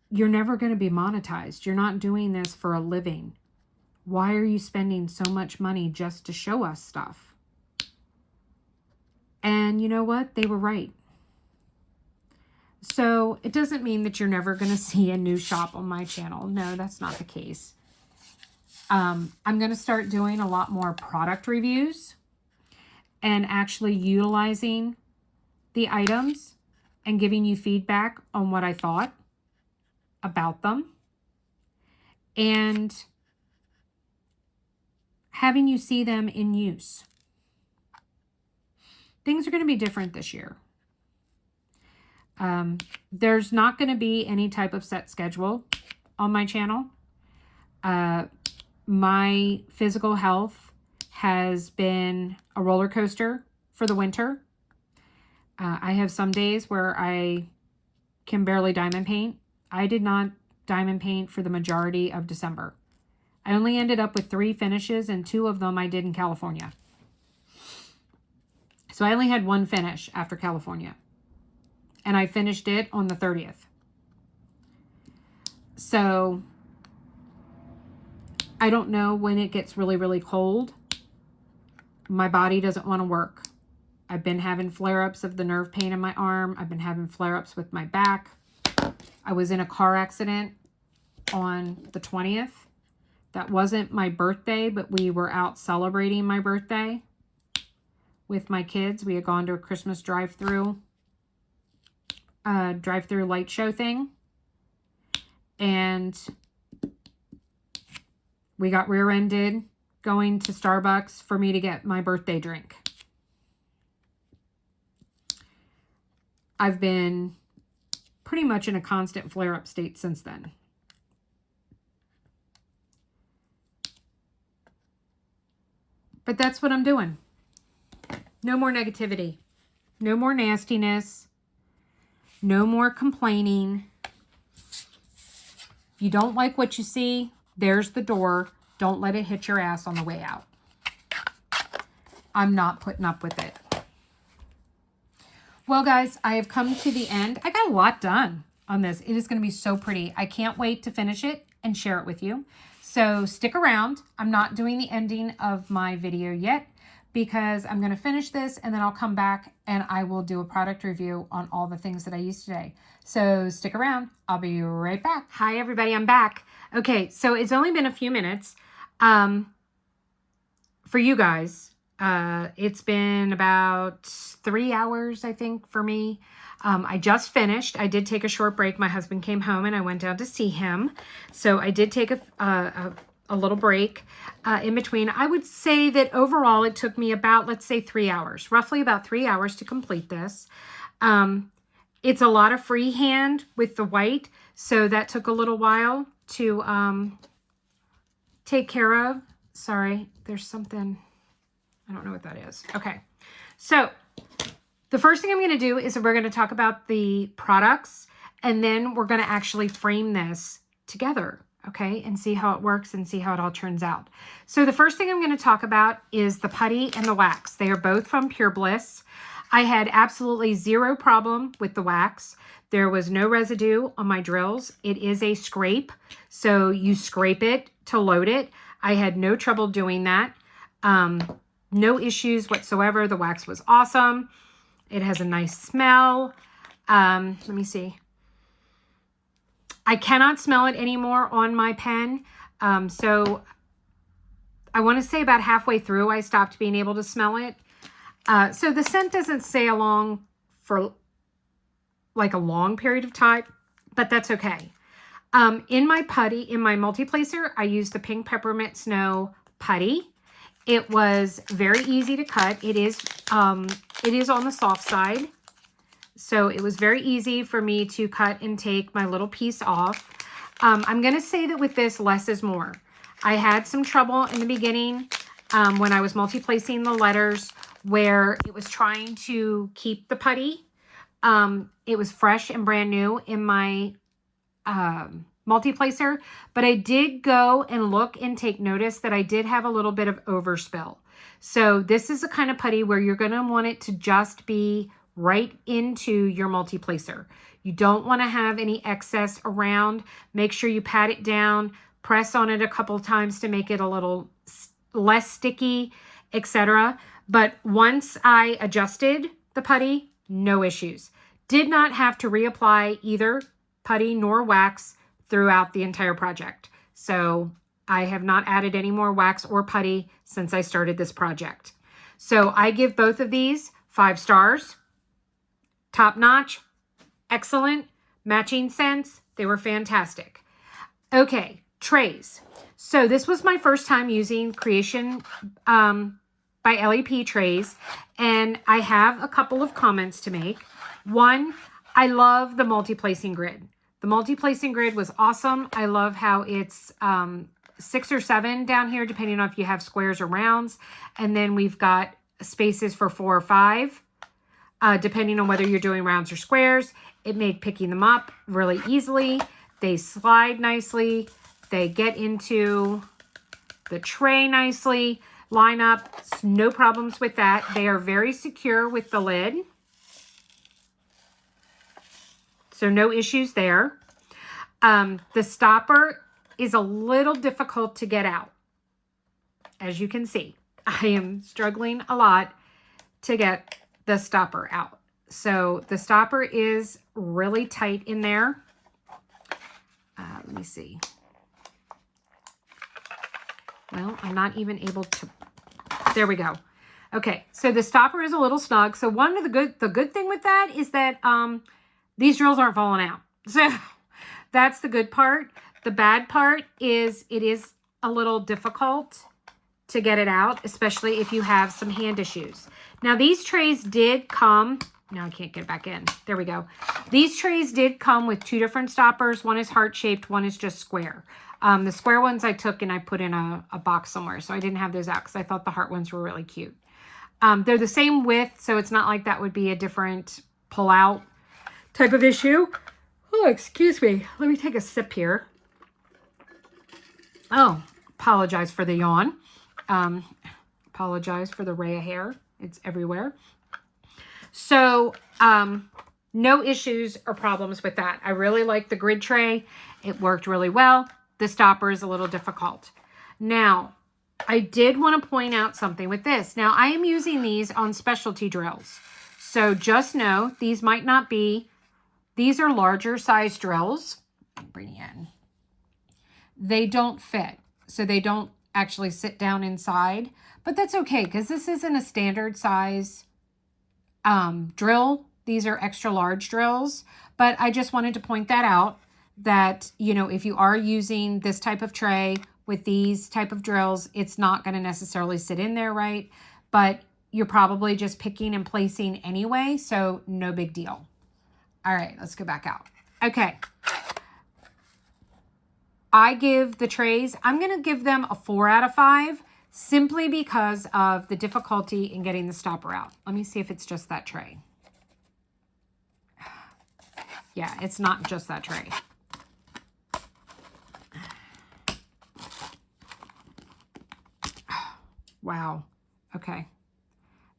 you're never going to be monetized. You're not doing this for a living. Why are you spending so much money just to show us stuff? And you know what? They were right. So it doesn't mean that you're never going to see a new shop on my channel. No, that's not the case. I'm going to start doing a lot more product reviews and actually utilizing the items and giving you feedback on what I thought about them. And having you see them in use. Things are going to be different this year. There's not going to be any type of set schedule on my channel. My physical health has been a roller coaster for the winter. I have some days where I can barely diamond paint. I did not diamond paint for the majority of December. I only ended up with 3 finishes, and 2 of them I did in California. So I only had 1 finish after California. And I finished it on the 30th. So I don't know when it gets really, really cold. My body doesn't want to work. I've been having flare-ups of the nerve pain in my arm. I've been having flare-ups with my back. I was in a car accident on the 20th. That wasn't my birthday, but we were out celebrating my birthday with my kids. We had gone to a Christmas drive-through light show thing. And we got rear-ended going to Starbucks for me to get my birthday drink. I've been pretty much in a constant flare-up state since then. But that's what I'm doing. No more negativity. No more nastiness. No more complaining. If you don't like what you see, there's the door. Don't let it hit your ass on the way out. I'm not putting up with it. Well, guys, I have come to the end. I got a lot done on this. It is going to be so pretty. I can't wait to finish it and share it with you. So stick around. I'm not doing the ending of my video yet because I'm going to finish this and then I'll come back and I will do a product review on all the things that I used today. So stick around. I'll be right back. Hi, everybody. I'm back. Okay, so it's only been a few minutes. For you guys, it's been about 3 hours, I think, for me. I just finished. I did take a short break. My husband came home and I went down to see him. So I did take a little break in between. I would say that overall it took me about, let's say 3 hours, roughly about 3 hours to complete this. It's a lot of freehand with the white. So that took a little while to take care of. Sorry, there's something, I don't know what that is. Okay, so the first thing I'm going to do is we're going to talk about the products and then we're going to actually frame this together, okay, and see how it works and see how it all turns out. So the first thing I'm going to talk about is the putty and the wax. They are both from Pure Bliss. I had absolutely zero problem with the wax. There was no residue on my drills. It is a scrape, so you scrape it to load it. I had no trouble doing that. No issues whatsoever. The wax was awesome. It has a nice smell. Let me see. I cannot smell it anymore on my pen. So I want to say about halfway through, I stopped being able to smell it. So the scent doesn't stay along for like a long period of time, but that's okay. In my putty, in my multi-placer, I used the Pink Peppermint Snow putty. It was very easy to cut. It is on the soft side. So it was very easy for me to cut and take my little piece off. I'm going to say that with this, less is more. I had some trouble in the beginning when I was multi-placing the letters where it was trying to keep the putty. It was fresh and brand new in my multi-placer, but I did go and look and take notice that I did have a little bit of overspill. So this is the kind of putty where you're going to want it to just be right into your multi-placer. You don't want to have any excess around. Make sure you pat it down, press on it a couple times to make it a little less sticky, etc. But once I adjusted the putty, no issues. Did not have to reapply either putty nor wax throughout the entire project. So I have not added any more wax or putty since I started this project. So I give both of these 5 stars. Top notch, excellent, matching scents. They were fantastic. Okay, trays. So this was my first time using Creation by Ellie P trays, and I have a couple of comments to make. One, I love the multi-placing grid. The multi-placing grid was awesome. I love how it's 6 or 7 down here, depending on if you have squares or rounds. And then we've got spaces for 4 or 5, depending on whether you're doing rounds or squares. It made picking them up really easily. They slide nicely. They get into the tray nicely. Line up, no problems with that. They are very secure with the lid. So no issues there. The stopper is a little difficult to get out. As you can see, I am struggling a lot to get the stopper out. So the stopper is really tight in there. Let me see. Well, I'm not even able to. There we go. Okay, so the stopper is a little snug. So one of the good thing with that is that these drills aren't falling out. So that's the good part. The bad part is it is a little difficult to get it out, especially if you have some hand issues. Now these trays did come. Now I can't get back in. There we go. These trays did come with 2 different stoppers. One is heart-shaped, one is just square. The square ones I took and I put in a box somewhere, so I didn't have those out because I thought the heart ones were really cute. They're the same width, so it's not like that would be a different pull-out type of issue. Oh, excuse me. Let me take a sip here. Oh, apologize for the yawn. Apologize for the ray of hair. It's everywhere. So, no issues or problems with that. I really like the grid tray. It worked really well. The stopper is a little difficult. Now, I did want to point out something with this. Now, I am using these on specialty drills. So just know these might not be, these are larger size drills. Bring it in. They don't fit. So they don't actually sit down inside. But that's okay because this isn't a standard size drill. These are extra large drills. But I just wanted to point that out. That, you know, if you are using this type of tray with these type of drills, it's not going to necessarily sit in there right, but you're probably just picking and placing anyway, so no big deal. All right, let's go back out. Okay. I give the trays, I'm going to give them a 4 out of 5 simply because of the difficulty in getting the stopper out. Let me see if it's just that tray. Yeah, it's not just that tray. Wow. Okay.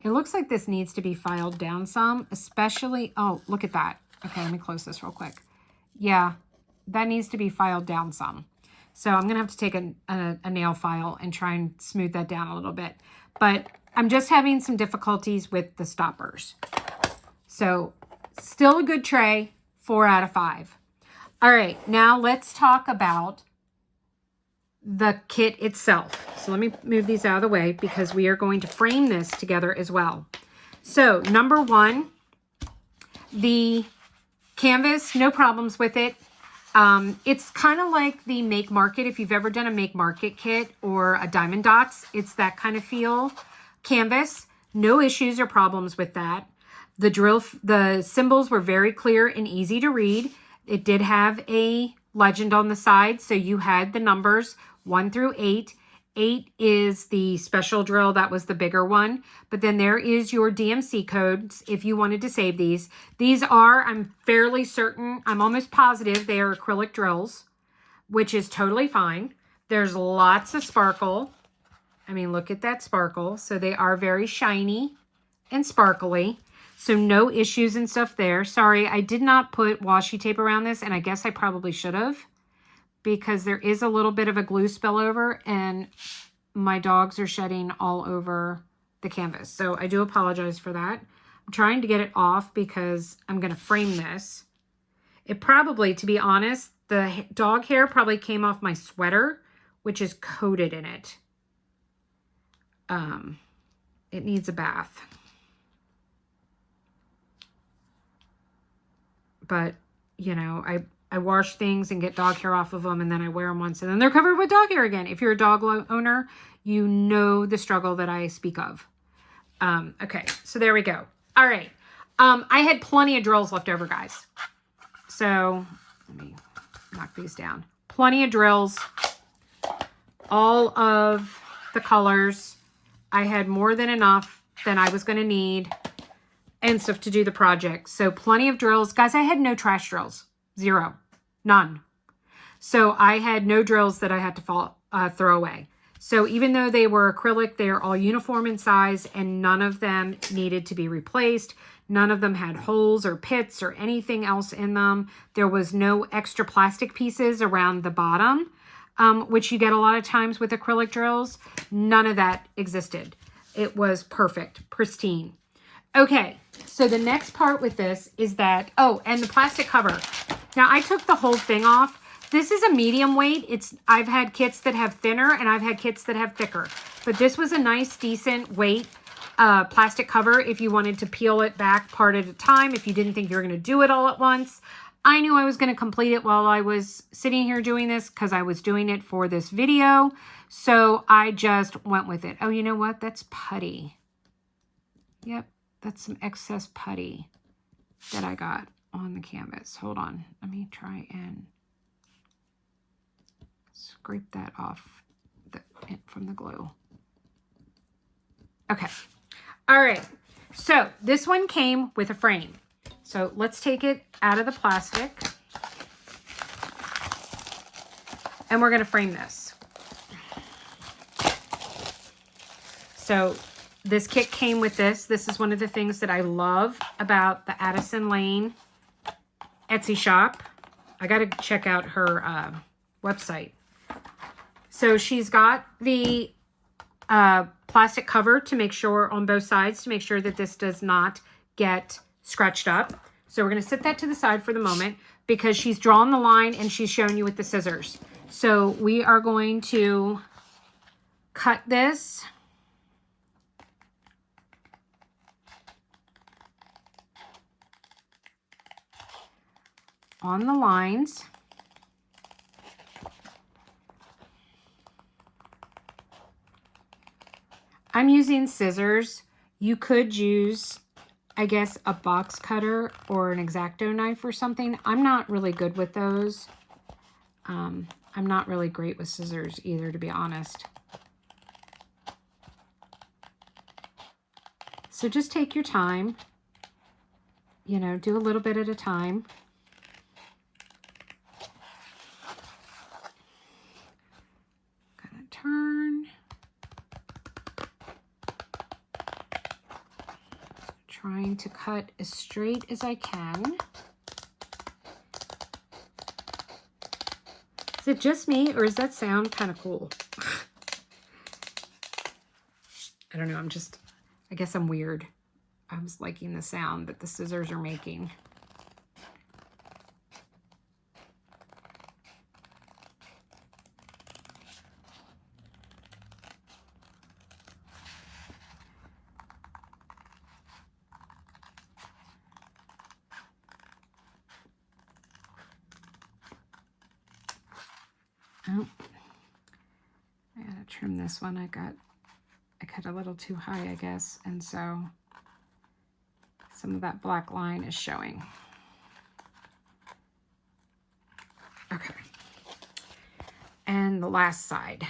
It looks like this needs to be filed down some, especially, oh, look at that. Okay, let me close this real quick. Yeah, that needs to be filed down some. So I'm going to have to take a nail file and try and smooth that down a little bit. But I'm just having some difficulties with the stoppers. So still a good tray, 4 out of 5. All right, now let's talk about the kit itself. So let me move these out of the way because we are going to frame this together as well. So number 1, the canvas, no problems with it. It's kind of like the Make Market. If you've ever done a Make Market kit or a Diamond Dots, it's that kind of feel. Canvas, no issues or problems with that. The symbols were very clear and easy to read. It did have a legend on the side, so you had the numbers 1 through 8. 8 is the special drill. That was the bigger one. But then there is your DMC codes if you wanted to save these. These are, I'm fairly certain, I'm almost positive they are acrylic drills, which is totally fine. There's lots of sparkle. I mean, look at that sparkle. So they are very shiny and sparkly. So no issues and stuff there. Sorry, I did not put washi tape around this, and I guess I probably should have, because there is a little bit of a glue spillover and my dogs are shedding all over the canvas. So I do apologize for that. I'm trying to get it off because I'm going to frame this. It probably, to be honest, the dog hair probably came off my sweater, which is coated in it. It needs a bath. But, you know, I wash things and get dog hair off of them, and then I wear them once, and then they're covered with dog hair again. If you're a dog owner, you know the struggle that I speak of. Okay, so there we go. All right. I had plenty of drills left over, guys. So let me knock these down. Plenty of drills. All of the colors. I had more than enough than I was going to need and stuff to do the project. So plenty of drills. Guys, I had no trash drills. Zero. None. So I had no drills that I had to throw away. So even though they were acrylic, they are all uniform in size, and none of them needed to be replaced. None of them had holes or pits or anything else in them. There was no extra plastic pieces around the bottom, which you get a lot of times with acrylic drills. None of that existed. It was perfect, pristine. Okay, so the next part with this is that, oh, and the plastic cover. Now I took the whole thing off. This is a medium weight. I've had kits that have thinner and I've had kits that have thicker, but this was a nice, decent weight plastic cover if you wanted to peel it back part at a time, if you didn't think you were going to do it all at once. I knew I was going to complete it while I was sitting here doing this because I was doing it for this video. So I just went with it. Oh, you know what? That's putty. Yep, that's some excess putty that I got on the canvas. Hold on. Let me try and scrape that off from the glue. Okay. All right. So this one came with a frame. So let's take it out of the plastic. And we're going to frame this. So this kit came with this. This is one of the things that I love about the Addison Lane Etsy shop. I got to check out her website. So she's got the plastic cover to make sure on both sides to make sure that this does not get scratched up. So we're going to set that to the side for the moment because she's drawn the line and she's shown you with the scissors. So we are going to cut this. On the lines. I'm using scissors. You could use, I guess, a box cutter or an X-Acto knife or something. I'm not really good with those. I'm not really great with scissors either, to be honest. So just take your time. You know, do a little bit at a time. Gonna turn. Trying to cut as straight as I can. Is it just me, or does that sound kind of cool? I don't know, I guess I'm weird. I was liking the sound that the scissors are making. Oh, I gotta trim this one. I cut a little too high, I guess, and so some of that black line is showing. Okay, and the last side.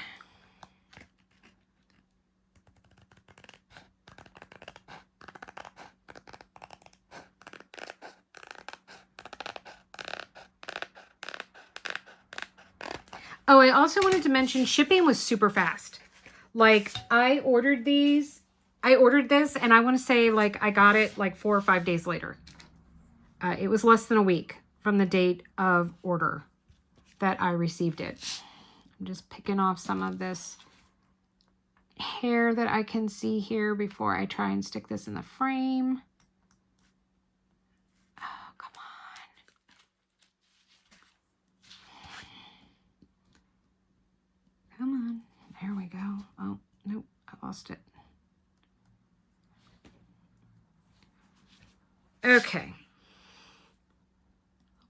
Oh, I also wanted to mention shipping was super fast. Like I ordered this and I want to say like I got it like 4 or 5 days later. It was less than a week from the date of order that I received it. I'm just picking off some of this hair that I can see here before I try and stick this in the frame. Oh, come on. Come on. There we go. Oh, nope. I lost it. Okay.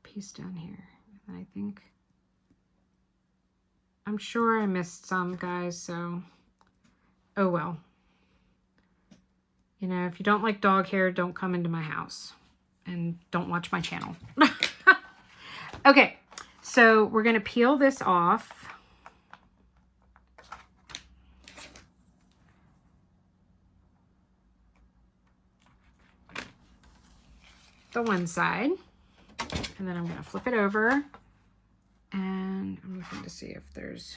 Piece down here. And I'm sure I missed some, guys, so oh well. You know, if you don't like dog hair, don't come into my house and don't watch my channel. Okay, so we're going to peel this off. The one side, and then I'm going to flip it over, and I'm looking to see if there's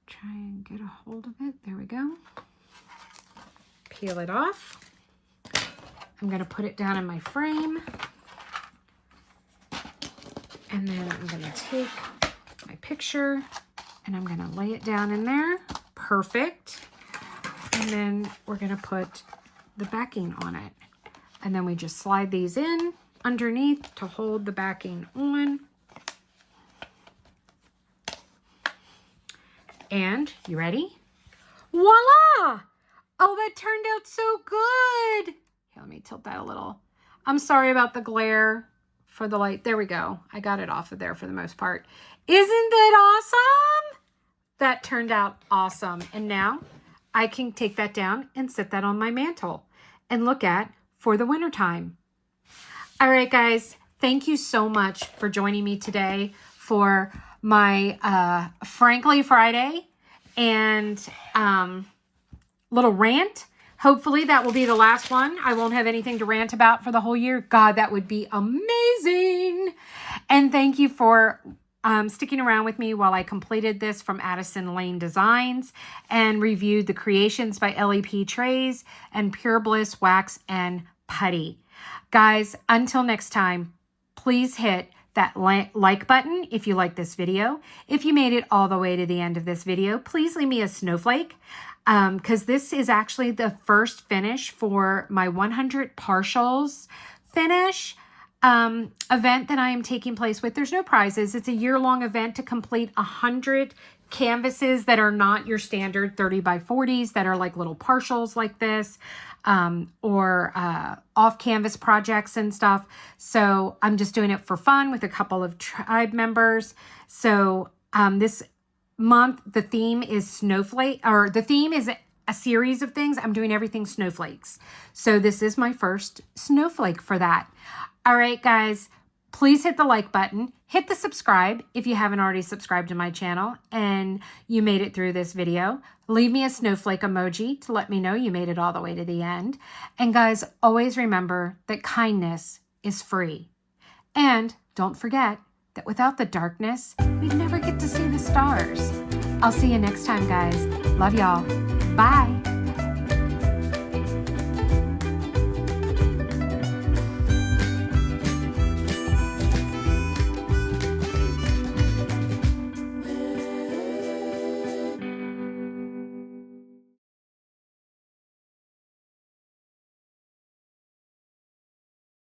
try and get a hold of it. There we go. Peel it off. I'm going to put it down in my frame, and then I'm going to take my picture and I'm going to lay it down in there. Perfect. And then we're going to put the backing on it. And then we just slide these in underneath to hold the backing on. And you ready? Voila! Oh, that turned out so good. Here, let me tilt that a little. I'm sorry about the glare for the light. There we go. I got it off of there for the most part. Isn't that awesome? That turned out awesome. And now I can take that down and set that on my mantle and look at for the winter time. All right, guys, thank you so much for joining me today for my Frankly Friday and little rant. Hopefully that will be the last one. I won't have anything to rant about for the whole year. God, that would be amazing. And thank you for sticking around with me while I completed this from Addison Lane Designs and reviewed the Creations by Ellie P trays and Pure Bliss wax and putty. Guys, until next time, please hit that like button if you like this video. If you made it all the way to the end of this video, please leave me a snowflake because this is actually the first finish for my 100 partials finish event that I am taking place with. There's no prizes. It's a year-long event to complete 100 canvases that are not your standard 30 by 40s, that are like little partials like this, or off-canvas projects and stuff. So I'm just doing it for fun with a couple of tribe members. So this month, the theme is snowflake, or the theme is a series of things. I'm doing everything snowflakes. So this is my first snowflake for that. All right, guys, please hit the like button. Hit the subscribe if you haven't already subscribed to my channel and you made it through this video. Leave me a snowflake emoji to let me know you made it all the way to the end. And guys, always remember that kindness is free. And don't forget that without the darkness, we'd never get to see the stars. I'll see you next time, guys. Love y'all. Bye.